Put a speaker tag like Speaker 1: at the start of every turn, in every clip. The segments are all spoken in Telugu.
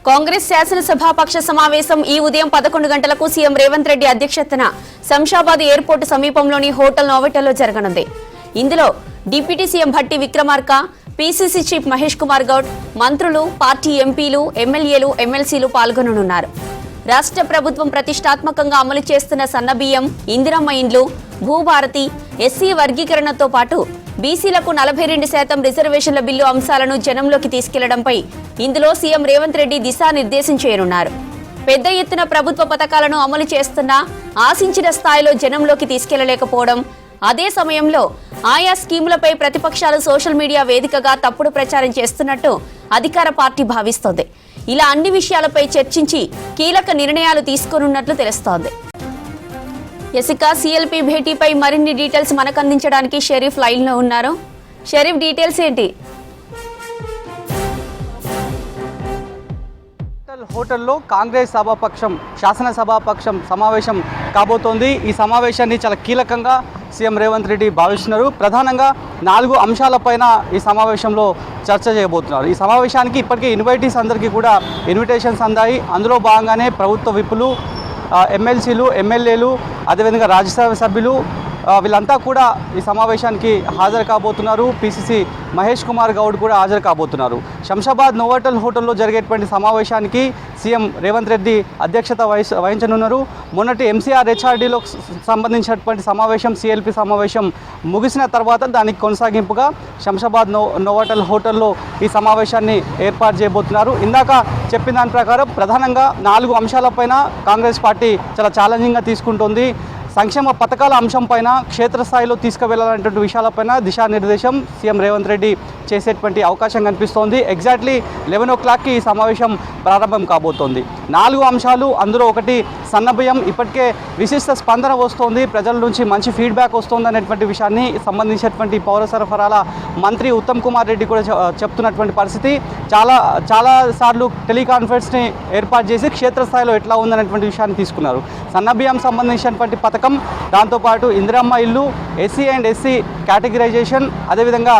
Speaker 1: కాంగ్రెస్ శాసనసభాపక్ష సమావేశం ఈ ఉదయం 11 గంటలకు సీఎం రేవంత్ రెడ్డి అధ్యక్షతన శంషాబాద్ ఎయిర్పోర్టు సమీపంలోని హోటల్ నోవెటల్లో జరగనుంది. ఇందులో deputy CM Bhatti Vikramarka, PCC chief Mahesh Kumar Goud, మంత్రులు, పార్టీ ఎంపీలు, ఎమ్మెల్యేలు, ఎమ్మెల్సీలు పాల్గొననున్నారు. రాష్ట్ర ప్రభుత్వం ప్రతిష్టాత్మకంగా అమలు చేస్తున్న సన్నబియ్యం, ఇందిరమ్మ ఇండ్లు, భూభారతి, ఎస్సీ వర్గీకరణతో పాటు బీసీలకు 42% రిజర్వేషన్ల బిల్లు అంశాలను జనంలోకి తీసుకెళ్లడంపై ఇందులో సీఎం రేవంత్ రెడ్డి దిశానిర్దేశం చేయనున్నారు. పెద్ద ఎత్తున ప్రభుత్వ పథకాలను అమలు చేస్తున్నా ఆశించిన స్థాయిలో జనంలోకి తీసుకెళ్లలేకపోవడం, అదే సమయంలో ఆయా స్కీములపై ప్రతిపక్షాలు సోషల్ మీడియా వేదికగా తప్పుడు ప్రచారం చేస్తున్నట్టు అధికార పార్టీ భావిస్తోంది. ఇలా అన్ని విషయాలపై చర్చించి కీలక నిర్ణయాలు తీసుకోనున్నట్లు తెలుస్తోంది. ఇక సీఎల్పీ భేటీపై మరిన్ని డీటెయిల్స్ మనకు అందించడానికి షరీఫ్ లైన్ లో ఉన్నారు. షరీఫ్, డీటెయిల్స్ ఏంటి?
Speaker 2: హోటల్లో కాంగ్రెస్ శాసనసభాపక్షం సమావేశం కాబోతోంది. ఈ సమావేశాన్ని చాలా కీలకంగా సీఎం రేవంత్ రెడ్డి భావిస్తున్నారు. ప్రధానంగా 4 అంశాలపైన ఈ సమావేశంలో చర్చ చేయబోతున్నారు. ఈ సమావేశానికి ఇప్పటికే ఇన్వైటీస్ అందరికీ కూడా ఇన్విటేషన్స్ అందాయి. అందులో భాగంగానే ప్రభుత్వ విప్పులు, ఎమ్మెల్సీలు, ఎమ్మెల్యేలు, అదేవిధంగా రాజ్యసభ సభ్యులు వీళ్ళంతా కూడా ఈ సమావేశానికి హాజరు కాబోతున్నారు. పీసీసీ మహేష్ కుమార్ గౌడ్ కూడా హాజరు కాబోతున్నారు. శంషాబాద్ నోవోటల్ హోటల్లో జరిగేటువంటి సమావేశానికి సీఎం రేవంత్ రెడ్డి అధ్యక్షత వహించనున్నారు. మొన్నటి ఎంసీఆర్ హెచ్ఆర్డీలో సంబంధించినటువంటి సమావేశం, సీఎల్పీ సమావేశం ముగిసిన తర్వాత దానికి కొనసాగింపుగా శంషాబాద్ నోవోటల్ హోటల్లో ఈ సమావేశాన్ని ఏర్పాటు చేయబోతున్నారు. ఇందాక చెప్పిన దాని ప్రకారం ప్రధానంగా 4 అంశాలపైన కాంగ్రెస్ పార్టీ చాలా ఛాలెంజింగ్గా తీసుకుంటోంది. సంక్షేమ పథకాల అంశం పైన, క్షేత్రస్థాయిలో తీసుకువెళ్లాలనేటువంటి విషయాలపైన దిశానిర్దేశం సీఎం రేవంత్ రెడ్డి చేసేటువంటి అవకాశం కనిపిస్తోంది. ఎగ్జాక్ట్లీ 11 o'clockకి ఈ సమావేశం ప్రారంభం కాబోతోంది. 4 అంశాలు, అందులో ఒకటి సన్నబియ్యం. ఇప్పటికే విశిష్ట స్పందన వస్తోంది, ప్రజల నుంచి మంచి ఫీడ్బ్యాక్ వస్తుంది అనేటువంటి విషయాన్ని సంబంధించినటువంటి పౌర సరఫరాల మంత్రి ఉత్తమ్ కుమార్ రెడ్డి కూడా చెప్తున్నటువంటి పరిస్థితి. చాలా సార్లు టెలికాన్ఫరెన్స్ని ఏర్పాటు చేసి క్షేత్రస్థాయిలో ఎట్లా ఉందనేటువంటి విషయాన్ని తీసుకున్నారు. సన్నబియ్యం సంబంధించినటువంటి పథకం, దాంతోపాటు ఇందిరమ్మ ఇల్లు, ఎస్సీ అండ్ ఎస్సీ కేటగిరైజేషన్, అదేవిధంగా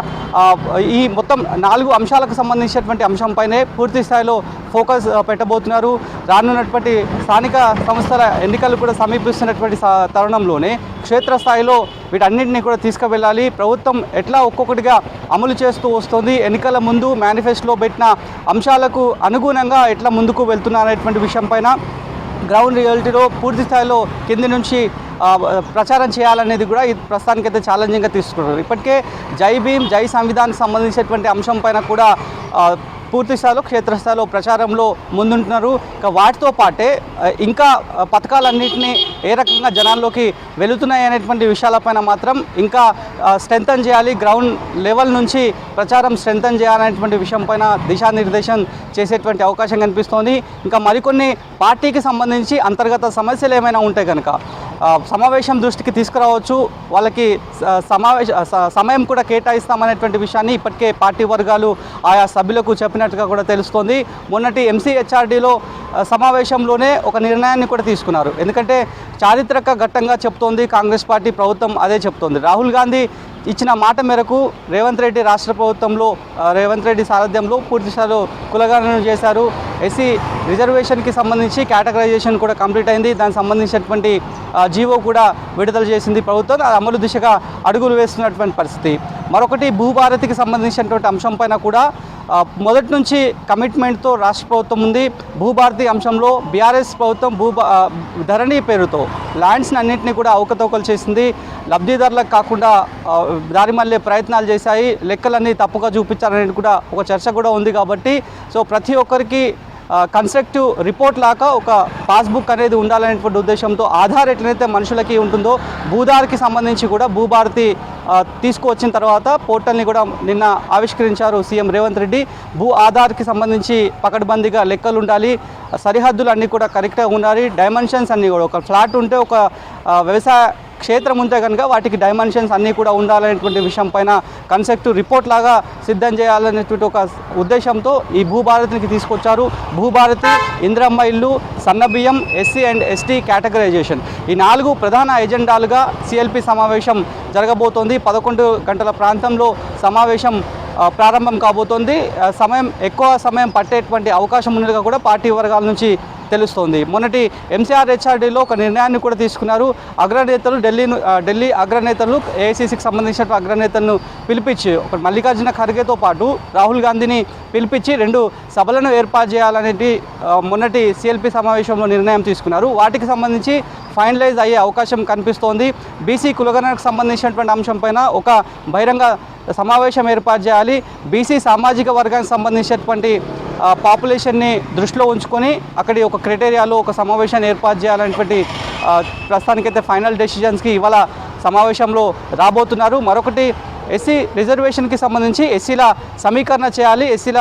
Speaker 2: ఈ మొత్తం 4 అంశాలకు సంబంధించినటువంటి అంశంపైనే పూర్తి స్థాయిలో ఫోకస్ పెట్టబోతున్నారు. రానున్నటువంటి స్థానిక సంస్థల ఎన్నికలు కూడా సమీపిస్తున్నటువంటి తరుణంలోనే క్షేత్రస్థాయిలో వీటన్నింటినీ కూడా తీసుకువెళ్ళాలి. ప్రభుత్వం ఎట్లా ఒక్కొక్కటిగా అమలు చేస్తూ వస్తుంది, ఎన్నికల ముందు మేనిఫెస్టోలో పెట్టిన అంశాలకు అనుగుణంగా ఎట్లా ముందుకు వెళ్తున్నారనేటువంటి విషయం పైన గ్రౌండ్ రియాలిటీలో పూర్తి స్థాయిలో కింది నుంచి ప్రచారం చేయాలనేది కూడా ఇది ప్రస్తుతానికైతే ఛాలెంజింగ్గా తీసుకున్నారు. ఇప్పటికే జై భీమ్, జై సంవిధానికి సంబంధించినటువంటి అంశం పైన కూడా పూర్తి స్థాయిలో క్షేత్రస్థాయిలో ప్రచారంలో ముందుంటున్నారు. వాటితో పాటే ఇంకా పథకాలన్నింటినీ ఏ రకంగా జనాల్లోకి వెళుతున్నాయి అనేటువంటి విషయాలపైన మాత్రం ఇంకా స్ట్రెంథన్ చేయాలి, గ్రౌండ్ లెవెల్ నుంచి ప్రచారం స్ట్రెంథన్ చేయాలనేటువంటి విషయం పైన దిశానిర్దేశం చేసేటువంటి అవకాశం కనిపిస్తోంది. ఇంకా మరికొన్ని పార్టీకి సంబంధించి అంతర్గత సమస్యలు ఏమైనా ఉంటే కనుక సమావేశం దృష్టికి తీసుకురావచ్చు, వాళ్ళకి సమయం కూడా కేటాయిస్తామనేటువంటి విషయాన్ని ఇప్పటికే పార్టీ వర్గాలు ఆయా సభ్యులకు చెప్పినట్టుగా కూడా తెలుస్తోంది. మొన్నటి ఎంసీహెచ్ఆర్డీలో సమావేశంలోనే ఒక నిర్ణయాన్ని కూడా తీసుకున్నారు. ఎందుకంటే చారిత్రక ఘట్టంగా చెప్తోంది కాంగ్రెస్ పార్టీ, ప్రభుత్వం అదే చెప్తోంది. రాహుల్ గాంధీ ఇచ్చిన మాట మేరకు రేవంత్ రెడ్డి రాష్ట్ర ప్రభుత్వంలో రేవంత్ రెడ్డి సారథ్యంలో పూర్తి స్థాయిలో కులగణన చేశారు. ఎస్సీ రిజర్వేషన్కి సంబంధించి కేటగరైజేషన్ కూడా కంప్లీట్ అయింది. దానికి సంబంధించినటువంటి జీవో కూడా విడుదల చేసింది ప్రభుత్వం. అమలు దిశగా అడుగులు వేస్తున్నటువంటి పరిస్థితి. మరొకటి భూభారతికి సంబంధించినటువంటి అంశం పైన కూడా మొదటి నుంచి కమిట్మెంట్తో రాష్ట్ర ప్రభుత్వం ఉంది. భూభారతి అంశంలో బీఆర్ఎస్ ప్రభుత్వం ధరణి పేరుతో ల్యాండ్స్ని అన్నింటినీ కూడా అవకతవకలు చేసింది. లబ్ధిదారులకు కాకుండా దారి మళ్ళీ ప్రయత్నాలు చేశాయి. లెక్కలన్నీ తప్పుగా చూపించారనేది కూడా ఒక చర్చ కూడా ఉంది. కాబట్టి ప్రతి ఒక్కరికి కన్స్ట్రక్టివ్ రిపోర్ట్ లాగా ఒక పాస్బుక్ అనేది ఉండాలనేటువంటి ఉద్దేశంతో ఆధార్ ఎట్లయితే మనుషులకి ఉంటుందో భూధార్కి సంబంధించి కూడా భూభారతి తీసుకువచ్చిన తర్వాత పోర్టల్ని కూడా నిన్న ఆవిష్కరించారు సీఎం రేవంత్ రెడ్డి. భూ ఆధార్కి సంబంధించి పకడ్బందీగా లెక్కలు ఉండాలి, సరిహద్దులు అన్నీ కూడా కరెక్ట్గా ఉండాలి, డైమెన్షన్స్ అన్నీ కూడా, ఒక ఫ్లాట్ ఉంటే ఒక వ్యవసాయ క్షేత్రం ఉంటే కనుక వాటికి డైమెన్షన్స్ అన్నీ కూడా ఉండాలనేటువంటి విషయం పైన కన్సెప్టివ్ రిపోర్ట్ లాగా సిద్ధం చేయాలనేటువంటి ఒక ఉద్దేశంతో ఈ భూభారతికి తీసుకొచ్చారు. భూభారతి, ఇందిరమ్మ ఇల్లు, సన్నబియ్యం, ఎస్సీ అండ్ ఎస్టీ కేటగరైజేషన్, ఈ 4 ప్రధాన ఎజెండాలుగా సీఎల్పీ సమావేశం జరగబోతోంది. 11 గంటల ప్రాంతంలో సమావేశం ప్రారంభం కాబోతోంది. ఎక్కువ సమయం పట్టేటువంటి అవకాశం ఉన్నట్టుగా కూడా పార్టీ వర్గాల నుంచి తెలుస్తోంది. మొన్నటి ఎంసీఆర్ హెచ్ఆర్డీలో ఒక నిర్ణయాన్ని కూడా తీసుకున్నారు. అగ్రనేతలు ఢిల్లీ అగ్రనేతలు ఏఐసీసీకి సంబంధించిన అగ్రనేతలను పిలిపించి ఒక మల్లికార్జున ఖర్గేతో పాటు రాహుల్ గాంధీని పిలిపించి 2 సభలను ఏర్పాటు చేయాలనేది మొన్నటి సిఎల్పి సమావేశంలో నిర్ణయం తీసుకున్నారు. వాటికి సంబంధించి ఫైనలైజ్ అయ్యే అవకాశం కనిపిస్తోంది. బీసీ కులగణనకు సంబంధించినటువంటి అంశంపైన ఒక బహిరంగ సమావేశం ఏర్పాటు చేయాలి. బీసీ సామాజిక వర్గానికి సంబంధించినటువంటి పాపులేషన్ని దృష్టిలో ఉంచుకొని అక్కడి ఒక క్రైటీరియాలో ఒక సమావేశాన్ని ఏర్పాటు చేయాలనేటువంటి ప్రస్తుతానికైతే ఫైనల్ డెసిషన్స్కి ఇవాళ సమావేశంలో రాబోతున్నారు. మరొకటి ఎస్సీ రిజర్వేషన్కి సంబంధించి ఎస్సీల సమీకరణ చేయాలి. ఎస్సీల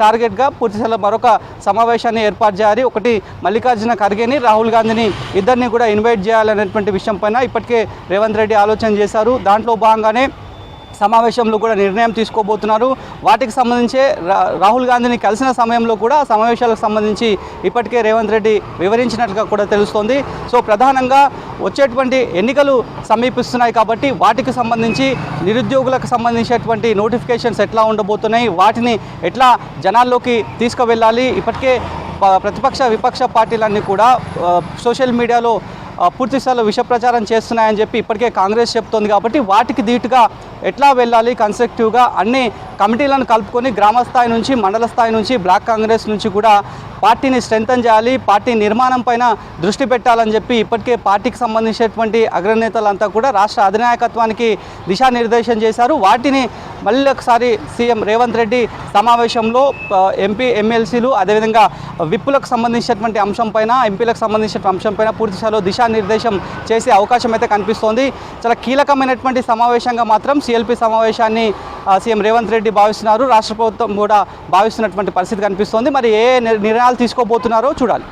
Speaker 2: టార్గెట్గా పూర్తిస్థాయిలో మరొక సమావేశాన్ని ఏర్పాటు చేయాలి. ఒకటి మల్లికార్జున ఖర్గేని, రాహుల్ గాంధీని ఇద్దరిని కూడా ఇన్వైట్ చేయాలనేటువంటి విషయం పైన ఇప్పటికే రేవంత్ రెడ్డి ఆలోచన చేశారు. దాంట్లో భాగంగానే సమావేశంలో కూడా నిర్ణయం తీసుకోబోతున్నారు. వాటికి సంబంధించి రాహుల్ గాంధీని కలిసిన సమయంలో కూడా సమావేశాలకు సంబంధించి ఇప్పటికే రేవంత్ రెడ్డి వివరించినట్లుగా కూడా తెలుస్తోంది. సో ప్రధానంగా వచ్చేటువంటి ఎన్నికలు సమీపిస్తున్నాయి కాబట్టి వాటికి సంబంధించి నిరుద్యోగులకు సంబంధించినటువంటి నోటిఫికేషన్స్ ఎట్లా ఉండబోతున్నాయి, వాటిని ఎట్లా జనాల్లోకి తీసుకువెళ్ళాలి. ఇప్పటికే ప్రతిపక్ష విపక్ష పార్టీలన్నీ కూడా సోషల్ మీడియాలో పూర్తి స్థాయిలో విష ప్రచారం చేస్తున్నాయని చెప్పి ఇప్పటికే కాంగ్రెస్ చెప్తోంది. కాబట్టి వాటికి ధీటుగా ఎట్లా వెళ్ళాలి కన్స్ట్రక్టివ్గా అన్ని కమిటీలను కలుపుకొని గ్రామ స్థాయి నుంచి మండల స్థాయి నుంచి బ్లాక్ కాంగ్రెస్ నుంచి కూడా పార్టీని స్ట్రెంథన్ చేయాలి, పార్టీ నిర్మాణం పైన దృష్టి పెట్టాలని చెప్పి ఇప్పటికే పార్టీకి సంబంధించినటువంటి అగ్రనేతలంతా కూడా రాష్ట్ర అధినాయకత్వానికి దిశానిర్దేశం చేశారు. వాటిని మళ్ళీ ఒకసారి సీఎం రేవంత్ రెడ్డి సమావేశంలో ఎంపీ ఎమ్మెల్సీలు అదేవిధంగా విప్పులకు సంబంధించినటువంటి అంశంపైన ఎంపీలకు సంబంధించిన అంశంపైన పూర్తి స్థాయిలో దిశానిర్దేశం చేసే అవకాశం అయితే కనిపిస్తోంది. చాలా కీలకమైనటువంటి సమావేశంగా మాత్రం సిఎల్పి సమావేశాన్ని సీఎం రేవంత్ రెడ్డి భావిస్తున్నారు. రాష్ట్ర ప్రభుత్వం కూడా భావిస్తున్నటువంటి పరిస్థితి కనిపిస్తోంది. మరి ఏ నిర్ణయాలు తీసుకోబోతున్నారో చూడాలి.